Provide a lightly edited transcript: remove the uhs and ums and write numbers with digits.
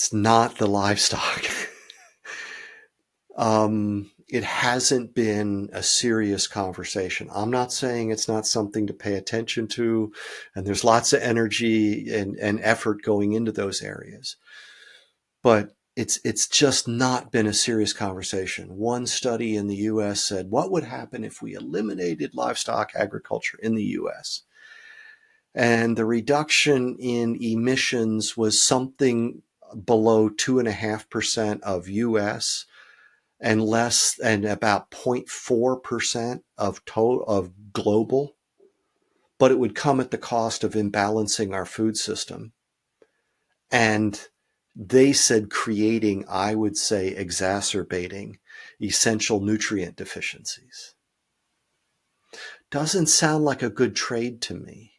It's not the livestock. It hasn't been a serious conversation. I'm not saying it's not something to pay attention to, and there's lots of energy and effort going into those areas. But it's just not been a serious conversation. One study in the US said, what would happen if we eliminated livestock agriculture in the US? And the reduction in emissions was something below 2.5% of US and less and about 0.4% of global, but it would come at the cost of imbalancing our food system. And they said creating, I would say, exacerbating essential nutrient deficiencies. Doesn't sound like a good trade to me.